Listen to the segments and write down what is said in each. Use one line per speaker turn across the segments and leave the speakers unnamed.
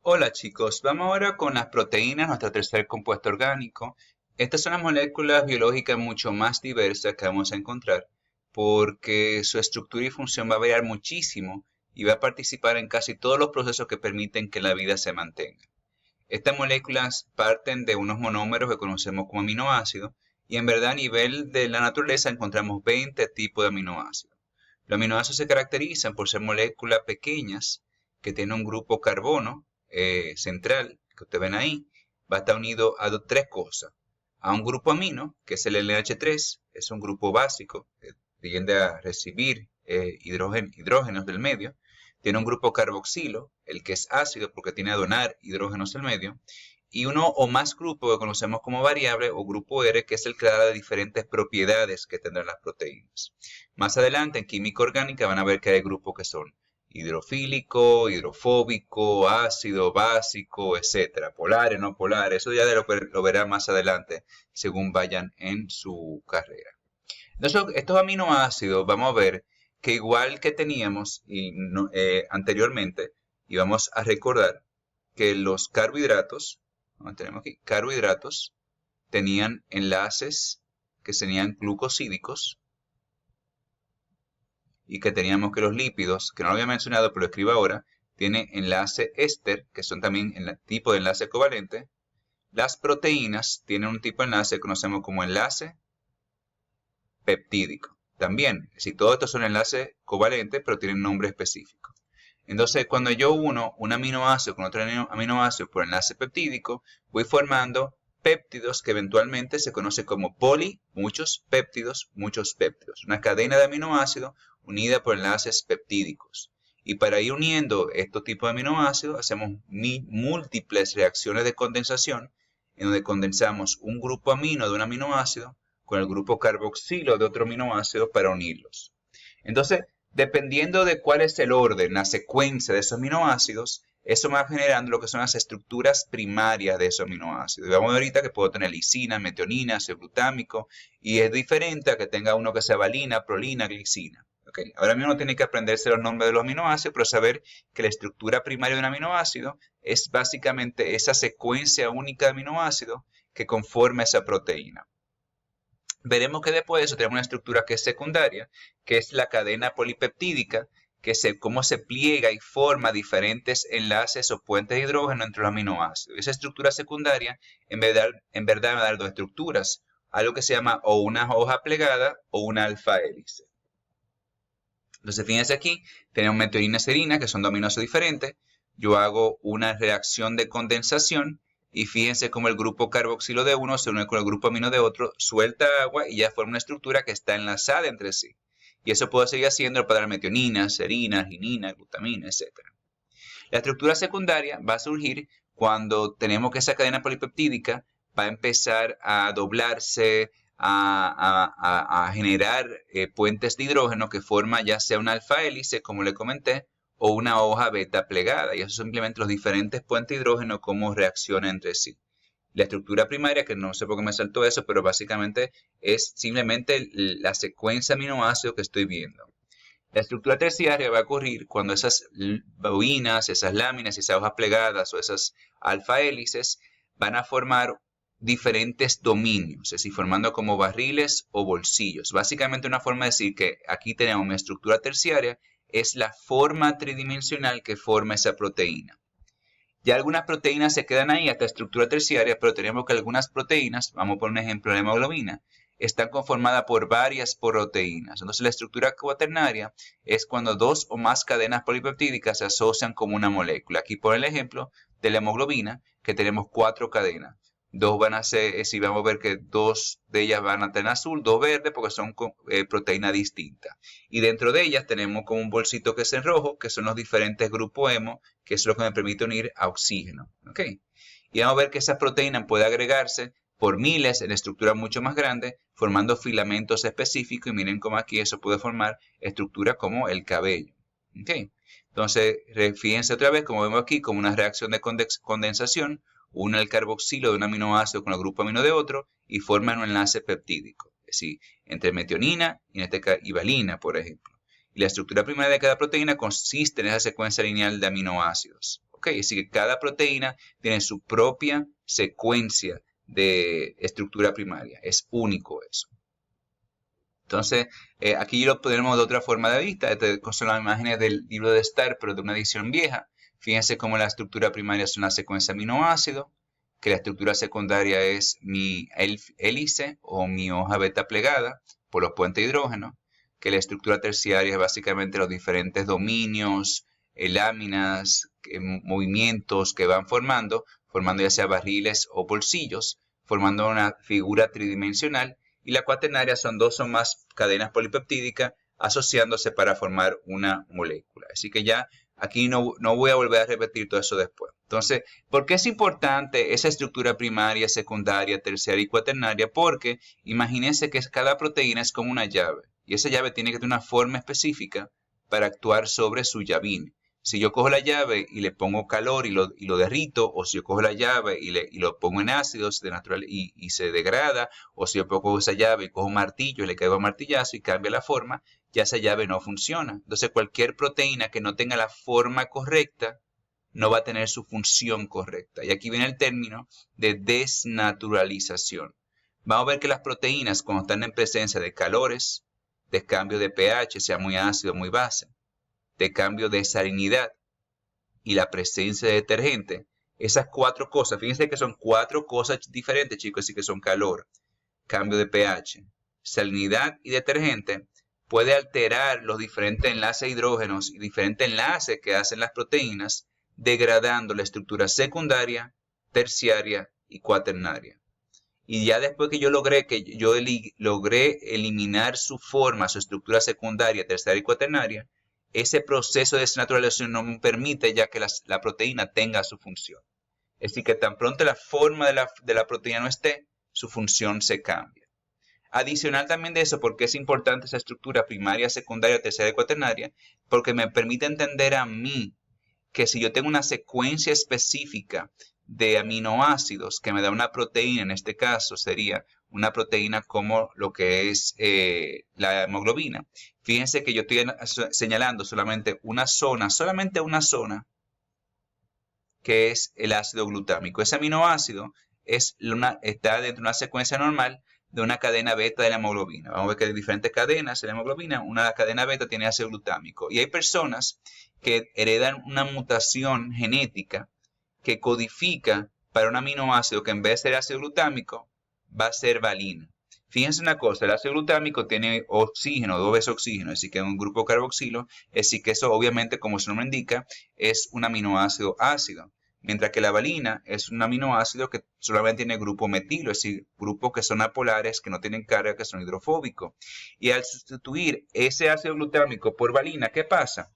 Hola chicos, vamos ahora con las proteínas, nuestro tercer compuesto orgánico. Estas son las moléculas biológicas mucho más diversas que vamos a encontrar porque su estructura y función va a variar muchísimo y va a participar en casi todos los procesos que permiten que la vida se mantenga. Estas moléculas parten de unos monómeros que conocemos como aminoácidos y en verdad a nivel de la naturaleza encontramos 20 tipos de aminoácidos. Los aminoácidos se caracterizan por ser moléculas pequeñas que tienen un grupo carbono central, que ustedes ven ahí, va a estar unido a tres cosas. A un grupo amino, que es el LH3, es un grupo básico, que tiende a recibir hidrógenos del medio. Tiene un grupo carboxilo, el que es ácido porque tiene a donar hidrógenos del medio. Y uno o más grupos que conocemos como variable o grupo R, que es el que da las diferentes propiedades que tendrán las proteínas. Más adelante en química orgánica van a ver que hay grupos que son hidrofílico, hidrofóbico, ácido, básico, etcétera, polares, no polares, eso ya lo verán más adelante según vayan en su carrera. Entonces, estos aminoácidos vamos a ver que igual que teníamos anteriormente, y vamos a recordar que los carbohidratos, tenemos aquí, carbohidratos tenían enlaces que serían glucosídicos y que teníamos que los lípidos, que no lo había mencionado, pero lo escribo ahora, tienen enlace éster, que son también el tipo de enlace covalente. Las proteínas tienen un tipo de enlace que conocemos como enlace peptídico. También, si todos estos son enlaces covalentes, pero tienen nombre específico. Entonces, cuando yo uno un aminoácido con otro aminoácido por enlace peptídico, voy formando péptidos que eventualmente se conoce como muchos péptidos, una cadena de aminoácidos unida por enlaces peptídicos. Y para ir uniendo estos tipos de aminoácidos, hacemos múltiples reacciones de condensación, en donde condensamos un grupo amino de un aminoácido con el grupo carboxilo de otro aminoácido para unirlos. Entonces, dependiendo de cuál es el orden, la secuencia de esos aminoácidos, eso va generando lo que son las estructuras primarias de esos aminoácidos. Y vamos a ver ahorita que puedo tener lisina, metionina, ácido glutámico, y es diferente a que tenga uno que sea valina, prolina, glicina. Okay. Ahora mismo no tiene que aprenderse los nombres de los aminoácidos, pero saber que la estructura primaria de un aminoácido es básicamente esa secuencia única de aminoácidos que conforma esa proteína. Veremos que después de eso tenemos una estructura que es secundaria, que es la cadena polipeptídica, que cómo se pliega y forma diferentes enlaces o puentes de hidrógeno entre los aminoácidos. Esa estructura secundaria en verdad va a dar dos estructuras, algo que se llama o una hoja plegada o una alfa hélice. Entonces fíjense aquí, tenemos metionina y serina, que son dos aminoácidos diferentes. Yo hago una reacción de condensación y fíjense cómo el grupo carboxilo de uno se une con el grupo amino de otro, suelta agua y ya forma una estructura que está enlazada entre sí. Y eso puedo seguir haciendo para dar metionina, serina, arginina, glutamina, etc. La estructura secundaria va a surgir cuando tenemos que esa cadena polipeptídica va a empezar a doblarse, a generar puentes de hidrógeno que forma ya sea una alfa hélice, como le comenté, o una hoja beta plegada. Y eso simplemente los diferentes puentes de hidrógeno, cómo reaccionan entre sí. La estructura primaria, que no sé por qué me saltó eso, pero básicamente es simplemente la secuencia de aminoácidos que estoy viendo. La estructura terciaria va a ocurrir cuando esas bobinas, esas láminas, esas hojas plegadas o esas alfa hélices van a formar diferentes dominios, es decir, formando como barriles o bolsillos. Básicamente una forma de decir que aquí tenemos una estructura terciaria, es la forma tridimensional que forma esa proteína. Ya algunas proteínas se quedan ahí hasta estructura terciaria, pero tenemos que algunas proteínas, vamos por un ejemplo, la hemoglobina, están conformadas por varias proteínas. Entonces la estructura cuaternaria es cuando dos o más cadenas polipeptídicas se asocian como una molécula. Aquí por el ejemplo de la hemoglobina, que tenemos 4 cadenas. Dos van a ser, si vamos a ver que dos de ellas van a tener azul, dos verdes, porque son proteínas distintas. Y dentro de ellas tenemos como un bolsito que es en rojo, que son los diferentes grupos hemo, que es lo que me permite unir a oxígeno. ¿Okay? Y vamos a ver que esas proteínas pueden agregarse por miles en estructuras mucho más grandes, formando filamentos específicos. Y miren cómo aquí eso puede formar estructuras como el cabello. ¿Okay? Entonces, fíjense otra vez, como vemos aquí, como una reacción de condensación, une el carboxilo de un aminoácido con el grupo amino de otro y forman un enlace peptídico. Es decir, entre metionina y valina, por ejemplo. Y la estructura primaria de cada proteína consiste en esa secuencia lineal de aminoácidos. ¿ok? Así que cada proteína tiene su propia secuencia de estructura primaria. Es único eso. Entonces, aquí lo ponemos de otra forma de vista. Estas son las imágenes del libro de Starr, pero de una edición vieja. Fíjense cómo la estructura primaria es una secuencia de aminoácidos, que la estructura secundaria es mi hélice o mi hoja beta plegada por los puentes de hidrógeno, que la estructura terciaria es básicamente los diferentes dominios, láminas, movimientos que van formando ya sea barriles o bolsillos, formando una figura tridimensional. Y la cuaternaria son dos o más cadenas polipeptídicas asociándose para formar una molécula. Así que ya aquí no voy a volver a repetir todo eso después. Entonces, ¿por qué es importante esa estructura primaria, secundaria, terciaria y cuaternaria? Porque imagínense que cada proteína es como una llave. Y esa llave tiene que tener una forma específica para actuar sobre su llavín. Si yo cojo la llave y le pongo calor y lo derrito, o si yo cojo la llave y lo pongo en ácidos y se degrada, o si yo cojo esa llave y cojo un martillo y le caigo a martillazo y cambia la forma, ya esa llave no funciona. Entonces cualquier proteína que no tenga la forma correcta no va a tener su función correcta. Y aquí viene el término de desnaturalización. Vamos a ver que las proteínas, cuando están en presencia de calores, de cambio de pH, sea muy ácido o muy base, de cambio de salinidad y la presencia de detergente, esas cuatro cosas, fíjense que son cuatro cosas diferentes, chicos, así que son calor, cambio de pH, salinidad y detergente, puede alterar los diferentes enlaces de hidrógenos y diferentes enlaces que hacen las proteínas, degradando la estructura secundaria, terciaria y cuaternaria. Y ya después que yo logré eliminar su forma, su estructura secundaria, terciaria y cuaternaria, ese proceso de desnaturalización no me permite ya que la proteína tenga su función. Es decir, que tan pronto la forma de la proteína no esté, su función se cambia. Adicional también de eso, porque es importante esa estructura primaria, secundaria, terciaria y cuaternaria, porque me permite entender a mí que si yo tengo una secuencia específica de aminoácidos que me da una proteína, en este caso sería una proteína como lo que es la hemoglobina. Fíjense que yo estoy señalando solamente una zona que es el ácido glutámico. Ese aminoácido está dentro de una secuencia normal de una cadena beta de la hemoglobina. Vamos a ver que hay diferentes cadenas de la hemoglobina. Una cadena beta tiene ácido glutámico. Y hay personas que heredan una mutación genética que codifica para un aminoácido que en vez de ser ácido glutámico va a ser valina. Fíjense una cosa, el ácido glutámico tiene oxígeno, 2 veces oxígeno, así que es un grupo carboxilo, es decir que eso obviamente, como su nombre indica, es un aminoácido ácido. Mientras que la valina es un aminoácido que solamente tiene grupo metilo, es decir, grupos que son apolares, que no tienen carga, que son hidrofóbicos. Y al sustituir ese ácido glutámico por valina, ¿qué pasa?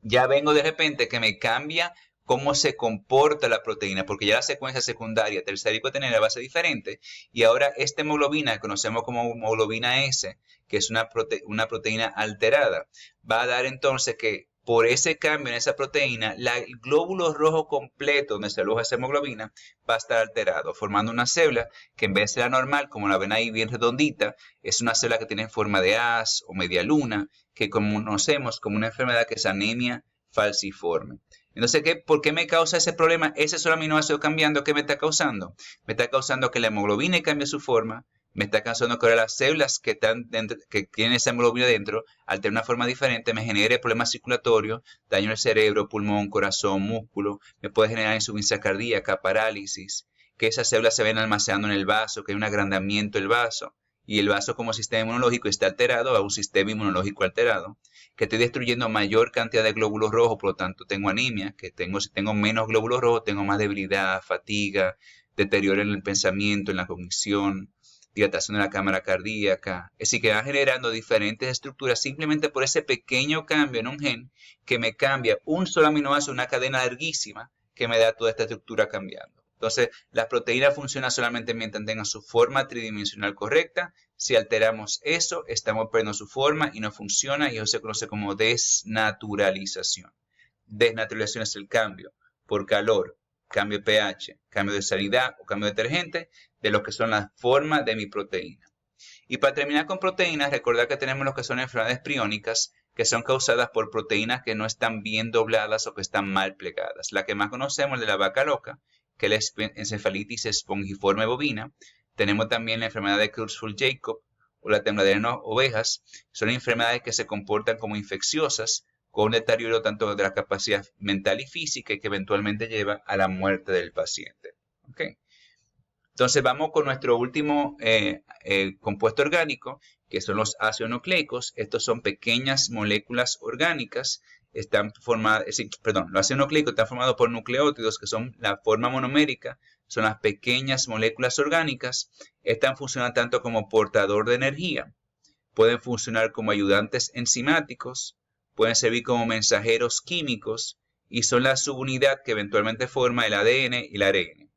Ya vengo de repente que me cambia cómo se comporta la proteína, porque ya la secuencia secundaria, terciaria y cuaternaria va a ser diferente. Y ahora esta hemoglobina, que conocemos como hemoglobina S, que es una proteína alterada, va a dar entonces que por ese cambio en esa proteína, el glóbulo rojo completo donde se aloja esa hemoglobina va a estar alterado, formando una célula que en vez de la normal, como la ven ahí bien redondita, es una célula que tiene forma de haz o media luna, que conocemos como una enfermedad que es anemia falciforme. Entonces, ¿por qué me causa ese problema? Ese solo aminoácido cambiando, ¿qué me está causando? Me está causando que la hemoglobina cambie su forma, me está causando que ahora las células que tienen esa hemoglobina dentro, al tener una forma diferente, me genere problemas circulatorios, daño al cerebro, pulmón, corazón, músculo, me puede generar insuficiencia cardíaca, parálisis, que esas células se ven almacenando en el vaso, que hay un agrandamiento del vaso, y el vaso como sistema inmunológico está alterado a un sistema inmunológico alterado, que estoy destruyendo mayor cantidad de glóbulos rojos, por lo tanto tengo anemia, si tengo menos glóbulos rojos, tengo más debilidad, fatiga, deterioro en el pensamiento, en la cognición, dilatación de la cámara cardíaca. Es decir, que va generando diferentes estructuras simplemente por ese pequeño cambio en un gen que me cambia un solo aminoácido, una cadena larguísima que me da toda esta estructura cambiando. Entonces, las proteínas funcionan solamente mientras tengan su forma tridimensional correcta. Si alteramos eso, estamos perdiendo su forma y no funciona, y eso se conoce como desnaturalización. Desnaturalización es el cambio por calor, cambio de pH, cambio de salinidad o cambio de detergente de lo que son las formas de mi proteína. Y para terminar con proteínas, recordar que tenemos lo que son enfermedades priónicas, que son causadas por proteínas que no están bien dobladas o que están mal plegadas. La que más conocemos es de la vaca loca, que es la encefalitis espongiforme bovina. Tenemos también la enfermedad de Creutzfeldt-Jakob o la tembladera en ovejas. Son enfermedades que se comportan como infecciosas, con un deterioro tanto de la capacidad mental y física y que eventualmente lleva a la muerte del paciente. ¿Okay? Entonces vamos con nuestro último compuesto orgánico, que son los ácidos nucleicos. Estos son pequeñas moléculas orgánicas. Están formadas, los ácidos nucleicos están formados por nucleótidos, que son la forma monomérica, son las pequeñas moléculas orgánicas. Están funcionando tanto como portador de energía, pueden funcionar como ayudantes enzimáticos, pueden servir como mensajeros químicos y son la subunidad que eventualmente forma el ADN y el ARN.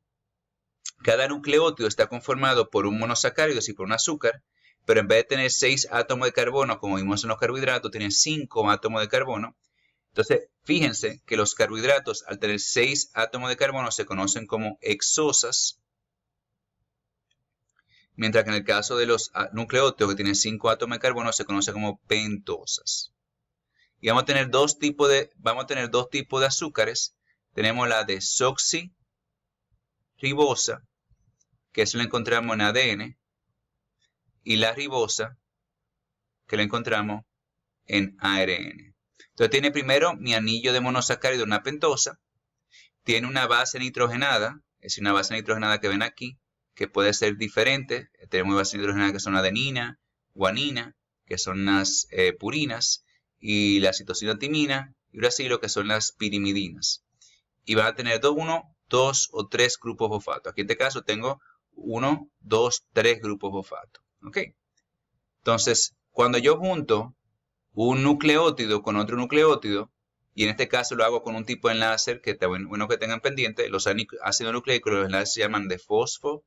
Cada nucleótido está conformado por un monosacárido y por un azúcar, pero en vez de tener 6 átomos de carbono, como vimos en los carbohidratos, tienen 5 átomos de carbono. Entonces, fíjense que los carbohidratos, al tener 6 átomos de carbono, se conocen como hexosas, mientras que en el caso de los nucleótidos que tienen 5 átomos de carbono, se conoce como pentosas. Y vamos a tener dos tipos de azúcares. Tenemos la desoxirribosa, que eso lo encontramos en ADN, y la ribosa, que lo encontramos en ARN. Entonces tiene primero mi anillo de monosacárido, una pentosa, tiene una base nitrogenada, es decir, una base nitrogenada que ven aquí, que puede ser diferente. Tenemos bases nitrogenadas que son adenina, guanina, que son las purinas, y la citosina-timina y uracilo, que son las pirimidinas. Y van a tener 1, 2 o 3 grupos fosfato. Aquí en este caso tengo 1, 2, 3 grupos fosfato. ¿Ok? Entonces, cuando yo junto un nucleótido con otro nucleótido, y en este caso lo hago con un tipo de enlace que está bueno que tengan pendiente, los ácidos nucleicos, los enlaces se llaman de fosfodiéster.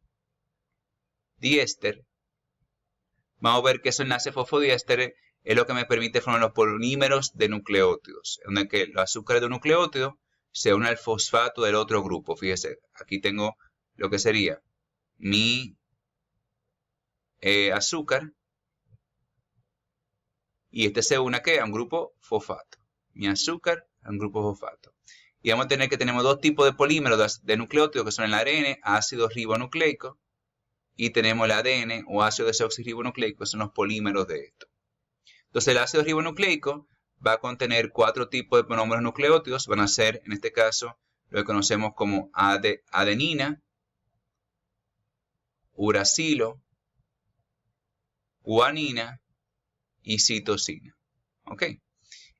Vamos a ver que esos enlaces fosfodiéster es lo que me permite formar los polímeros de nucleótidos, donde que el azúcar de un nucleótido se une al fosfato del otro grupo. Fíjese, aquí tengo lo que sería mi azúcar, y este se une a un grupo fosfato. Mi azúcar a un grupo fosfato. Y vamos a tener que tenemos dos tipos de polímeros de nucleótidos, que son el ARN, ácido ribonucleico, y tenemos el ADN o ácido desoxirribonucleico, que son los polímeros de esto. Entonces el ácido ribonucleico va a contener 4 tipos de monómeros nucleótidos. Van a ser, en este caso, lo que conocemos como adenina, uracilo, guanina y citosina. ¿Ok?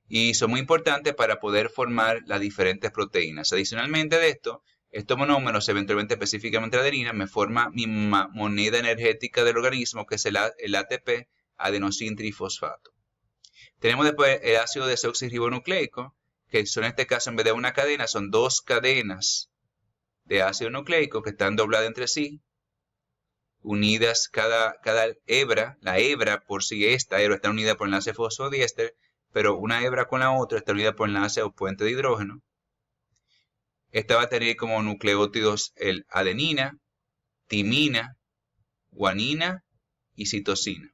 Y son muy importantes para poder formar las diferentes proteínas. Adicionalmente de esto, estos monómeros, eventualmente específicamente la adenina, me forma mi moneda energética del organismo, que es el ATP, adenosín trifosfato. Tenemos después el ácido desoxirribonucleico, que son en este caso, en vez de una cadena, son 2 cadenas de ácido nucleico que están dobladas entre sí, unidas cada hebra. La hebra por sí, esta hebra está unida por enlace fosfodiéster, pero una hebra con la otra está unida por enlace o puente de hidrógeno. Esta va a tener como nucleótidos el adenina, timina, guanina y citosina.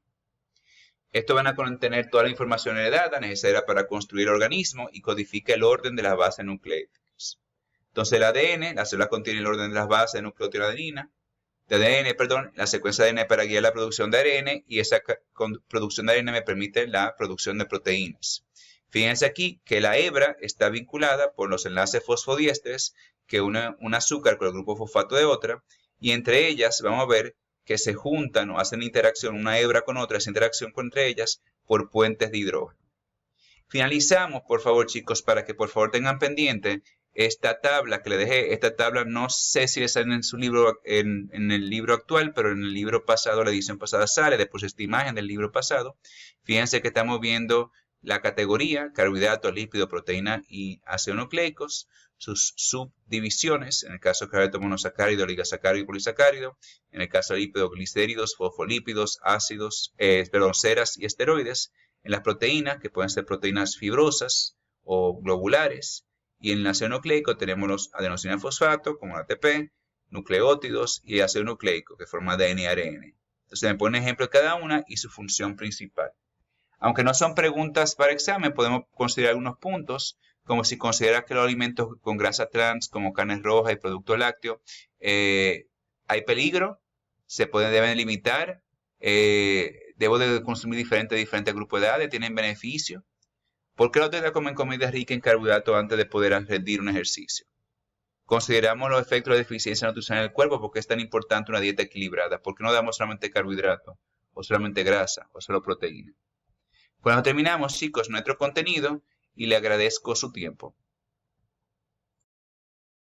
Estos van a contener toda la información heredada necesaria para construir el organismo y codifica el orden de las bases nucleíticas. Entonces el ADN, la célula contiene el orden de las bases de nucleótido de ADN, la secuencia de ADN para guiar la producción de ARN, y esa producción de ARN me permite la producción de proteínas. Fíjense aquí que la hebra está vinculada por los enlaces fosfodiésteres que une un azúcar con el grupo fosfato de otra, y entre ellas vamos a ver que se juntan o hacen interacción una hebra con otra, esa interacción entre ellas por puentes de hidrógeno. Finalizamos, por favor, chicos, para que por favor tengan pendiente esta tabla que le dejé. Esta tabla no sé si está en su libro, en el libro actual, pero en el libro pasado, la edición pasada sale, después esta imagen del libro pasado. Fíjense que estamos viendo la categoría, carbohidratos, lípidos, proteína y ácidos nucleicos, sus subdivisiones, en el caso de carbohidratos, monosacárido, oligosacárido y polisacárido, en el caso de lípidos, glicéridos, fosfolípidos, ácidos, ceras y esteroides, en las proteínas, que pueden ser proteínas fibrosas o globulares, y en el ácido nucleico tenemos los adenosina-fosfato, como el ATP, nucleótidos y ácido nucleico, que forma ADN y ARN. Entonces me pone ejemplo de cada una y su función principal. Aunque no son preguntas para examen, podemos considerar algunos puntos, como si consideras que los alimentos con grasa trans, como carne roja y productos lácteos, hay peligro, deben limitar, debo de consumir diferentes grupos de edades, tienen beneficio. ¿Por qué los atletas comen comida rica en carbohidratos antes de poder rendir un ejercicio? Consideramos los efectos de deficiencia nutricional en el cuerpo, porque es tan importante una dieta equilibrada. ¿Por qué no damos solamente carbohidratos, o solamente grasa, o solo proteína? Cuando terminamos, chicos, nuestro contenido y le agradezco su tiempo.